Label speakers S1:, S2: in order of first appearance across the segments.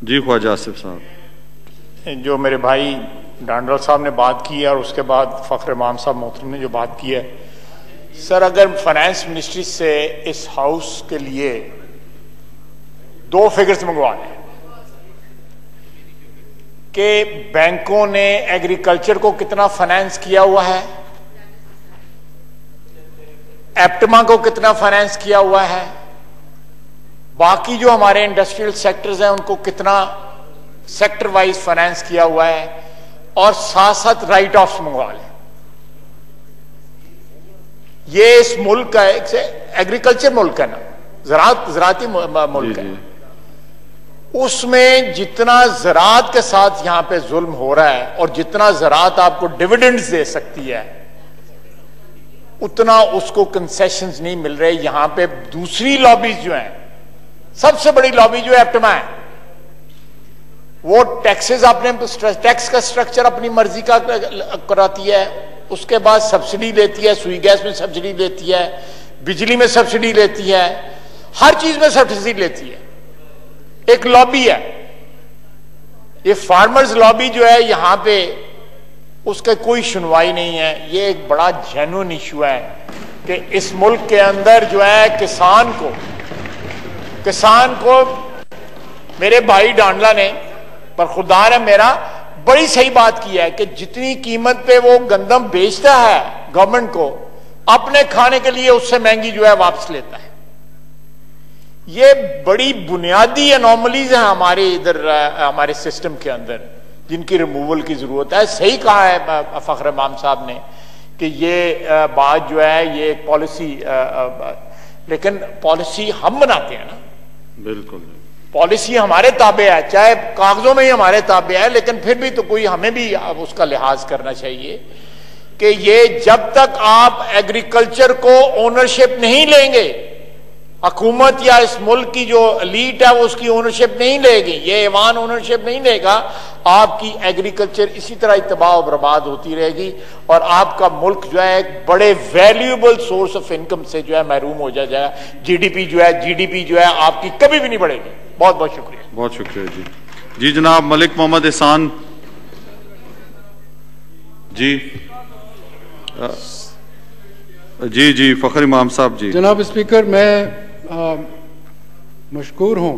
S1: जी ख्वाजा आसिफ साहब।
S2: जो मेरे भाई डांडल साहब ने बात की है और उसके बाद फखर इमाम साहब मोहतरम ने जो बात की है, सर अगर फाइनेंस मिनिस्ट्री से इस हाउस के लिए 2 फिगर्स मंगवा लें कि बैंकों ने एग्रीकल्चर को कितना फाइनेंस किया हुआ है, एप्टमा को कितना फाइनेंस किया हुआ है, बाकी जो हमारे इंडस्ट्रियल सेक्टर्स हैं उनको कितना सेक्टर वाइज फाइनेंस किया हुआ है, और साथ साथ राइट ऑफ्स मंगवा लें। ये इस मुल्क का एग्रीकल्चर मुल्क है ना, ज़राती मुल्क है, उसमें जितना ज़रात के साथ यहां पे जुल्म हो रहा है और जितना ज़रात आपको डिविडेंड्स दे सकती है उतना उसको कंसेशंस नहीं मिल रहे। यहां पे दूसरी लॉबीज जो हैं, सबसे बड़ी लॉबी जो है एप्टमा है, वो टैक्सेस अपने टैक्स का स्ट्रक्चर अपनी मर्जी का कराती है, उसके बाद सब्सिडी लेती है, सुई गैस में सब्सिडी लेती है, बिजली में सब्सिडी लेती है, हर चीज में सब्सिडी लेती है। एक लॉबी है, ये फार्मर्स लॉबी जो है यहां पे उसका कोई सुनवाई नहीं है। ये एक बड़ा जेन्युइन इशू है कि इस मुल्क के अंदर जो है किसान को मेरे भाई डांडला ने बरखुरदार है मेरा, बड़ी सही बात की है कि जितनी कीमत पे वो गंदम बेचता है गवर्नमेंट को, अपने खाने के लिए उससे महंगी जो है वापस लेता है। ये बड़ी बुनियादी एनॉमलीज हैं हमारे इधर हमारे सिस्टम के अंदर, जिनकी रिमूवल की जरूरत है। सही कहा है फखर इमाम साहब ने कि ये बात जो है ये एक पॉलिसी, लेकिन पॉलिसी हम बनाते हैं ना, बिल्कुल पॉलिसी हमारे ताबे है, चाहे कागजों में ही हमारे ताबे है, लेकिन फिर भी तो कोई हमें भी उसका लिहाज करना चाहिए कि ये जब तक आप एग्रीकल्चर को ओनरशिप नहीं लेंगे, हुकूमत या इस मुल्क की जो एलीट है वो उसकी ओनरशिप नहीं लेगी, ये ऐवान ओनरशिप नहीं लेगा, आपकी एग्रीकल्चर इसी तरह तबाह बर्बाद होती रहेगी और आपका मुल्क जो है एक बड़े वैल्यूएबल सोर्स ऑफ इनकम से जो है महरूम हो जाएगा। जीडीपी जो है आपकी कभी भी नहीं बढ़ेगी। बहुत बहुत शुक्रिया।
S1: बहुत शुक्रिया जी। जी जनाब मलिक मोहम्मद एहसान जी। जी फखर इमाम साहब जी।
S3: जनाब स्पीकर, मैं मशकूर हूँ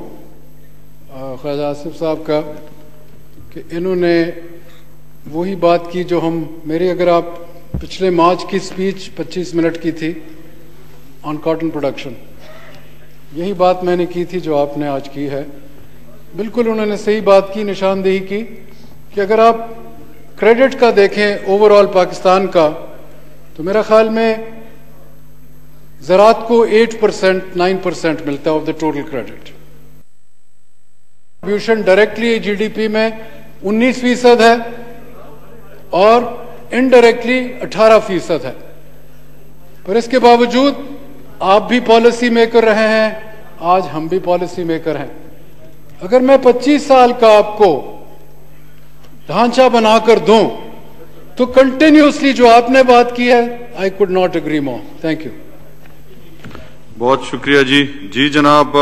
S3: ख्वाजा आसिफ साहब का कि इन्होंने वही बात की जो मेरी अगर आप पिछले मार्च की स्पीच 25 मिनट की थी ऑन कॉटन प्रोडक्शन, यही बात मैंने की थी जो आपने आज की है। बिल्कुल उन्होंने सही बात की, निशानदेही की कि अगर आप क्रेडिट का देखें ओवरऑल पाकिस्तान का, तो मेरा ख्याल में ज़रात को 8% 9% मिलता है of the total credit. Contribution directly GDP में 19% है और इनडायरेक्टली 18% है। पर इसके बावजूद आप भी पॉलिसी मेकर रहे हैं, आज हम भी पॉलिसी मेकर हैं। अगर मैं 25 साल का आपको ढांचा बनाकर दूं तो कंटिन्यूसली जो आपने बात की है, I could not agree more. Thank you.
S1: बहुत शुक्रिया जी। जी जनाब।